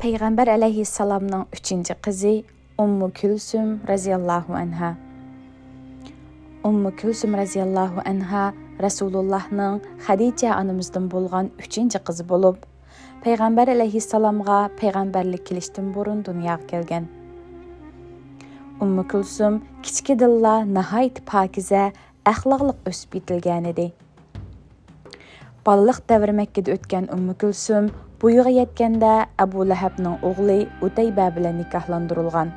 Peygamber aleyhisselamның 3-cü qızı Ummu Külsüm raziyallahu anha. Ummu Külsüm raziyallahu anha Resulullah'ның Хадича anımızdan bolğan 3-cü qızı bolup, Peygamber aleyhisselamga peygamberlik kelişdən burun dunyoga kelgan. Ummu Külsüm kichik dilla nahayt pakiza, axloqliq o'sib yetilgan edi. Balliq davri Makkada o'tgan Ummu Külsüm bu yig'i yetganda Abu Lahabning o'g'li Utayba bilan nikohlantirilgan.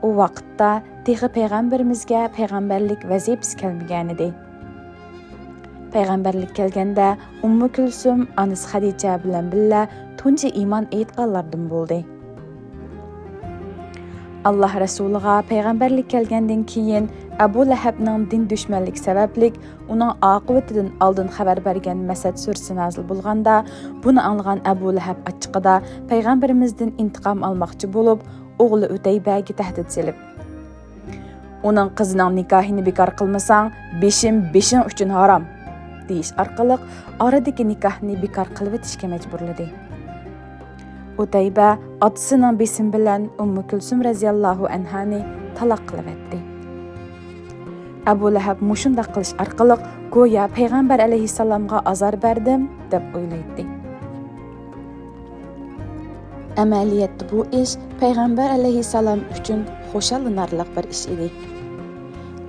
O vaqtda texi payg'ambarimizga payg'ambarlik vazifasi kelmagan edi. Payg'ambarlik kelganda Ummu Külsüm anasi Xadicha bilan birga tunji iymon etganlardan bo'ldi. Allah Rasuliga payg'ambarlik kelgandan keyin Abu Lahabning din dushmanlik sababli uning oqibatidan oldin xabar bergan Masad surasi nozil bo'lganda, buni anglagan Abu Lahab achchiqida payg'ambarimizdan intiqom olmoqchi bo'lib, o'g'li Utaybaga tahdid silib, uning qizining nikohini bekor qilmasang, beshing uchun harom deyish orqali oradagi nikohni bekor qilib o'tishga majburladi. Utayba otasining besim bilan Ummu Külsüm raziyallahu anhani taloq qilib etdi. Abu Lahab mushunda qilish orqali go'yo payg'ambar alayhissalomga azor berdim deb o'ylaydi. Amaliyatda bu ish payg'ambar alayhissalom uchun xo'shallanarli bir ish edi.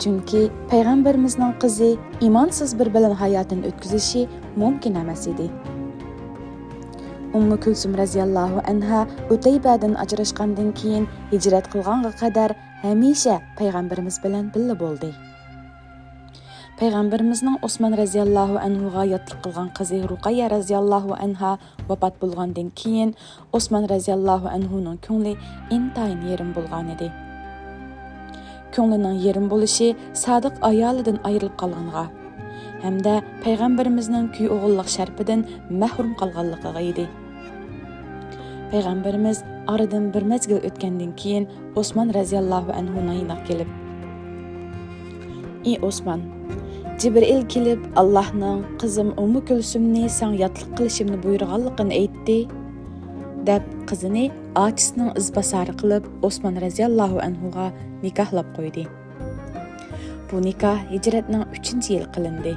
Chunki payg'ambarimizning qizi iymonsiz bir bilan hayotini o'tkazishi mumkin emas edi. Ummu Külsüm raziyallahu anha Utaybadan ajrashgandan keyin hijrat qilganga qadar hamisha payg'ambarimiz bilan birga bo'ldi. Payg'ambarimizning Osman raziyallahu anhuga yotlik qilgan qizi Ruqayya raziyallahu anha vafot bo'lgandan keyin Osman raziyallahu anhuning ko'ngli intayin yerim bo'lgan edi. Ko'nglining yerim bo'lishi sodiq ayolidan ayrilib qolganga hamda payg'ambarimizning kuy o'g'illik sharpidan mahrum qolganligiga edi. Payg'ambarimiz oradan bir mezgil o'tgandan keyin Osman raziyallahu anhuning yanına kelib, "Ey Osman, Jibril kelib Allohning qizim Ummu Külsümni sen yotlik qilishimni buyurganligini aytdi" deb qizini ochisining izbosari qilib Osman raziyallahu anhuga nikohlab qo'ydi. Bu nikoh hijratning 3-yil qilindi.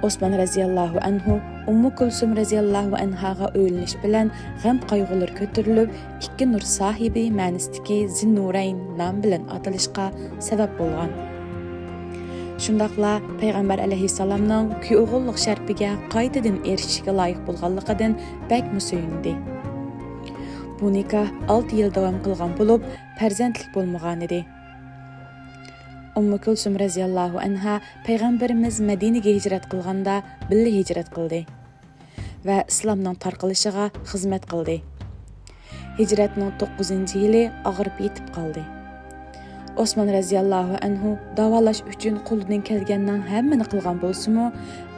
Osman raziyallahu anhu Ummu Külsüm raziyallahu anhaga o'ylanish bilan g'am qayg'ular ko'tarilib, ikki nur sohibi ma'nosidagi Zinnurayn nom bilan atalishga sabab bo'lgan. Shundaqla payg'ambar alayhissalomning kuy-o'g'illik sharpiga qaytadan erishishga loyiq bo'lganligidan bak musuyindi. Bu nikoh 6 yil davom qilgan bo'lib, farzandlik bo'lmagan edi. Ummu Külsüm raziyallahu anha payg'ambarimiz Madinaga hijrat qilganda birga hijrat qildi va islomning tarqalishiga xizmat qildi. Hijratning 9-yili og'rib yetib qoldi. Osman raziyallahu anhu davolash uchun qo'lidan kelganning hammani qilgan bo'lsa-mu,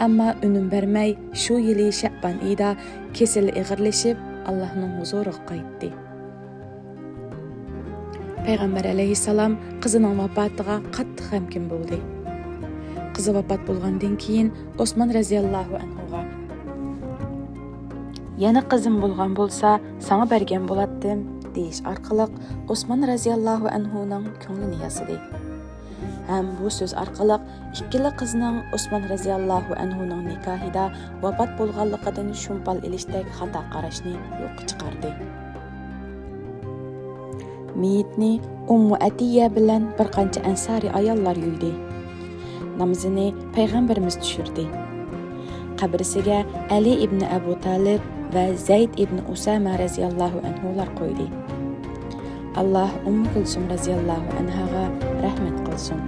ammo unum bermay shu yili Sha'ban oyida kasali ig'irlashib Allohning huzuriga qaytdi. Payg'ambar alayhissalom qizining vafotiga qattiq g'amkin bo'ldi. Qizi vafot bo'lgandan keyin Osman raziyallahu anhuga, "Yana qizim bo'lgan bo'lsa, sana bergan bo'latdim" deyish orqali Osman raziyallahu anhuning ko'nglini yasidi. Ham bu so'z orqali ikkala qizning Osman raziyallahu anhuning nikohida vafot bo'lganligidan shumpal ilishdek xato qarashni yo'qqa chiqardi. Meyitni Ummu Atiya bilan bir qancha ansari ayollar yuydi. Namozini payg'ambarimiz tushirdi. Qabrisiga Ali ibn Abu Talib va Zayd ibn Usama raziyallahu anhular qo'ydi. Allah Ummu Külsüm raziyallahu anhaga rahmat qilsin.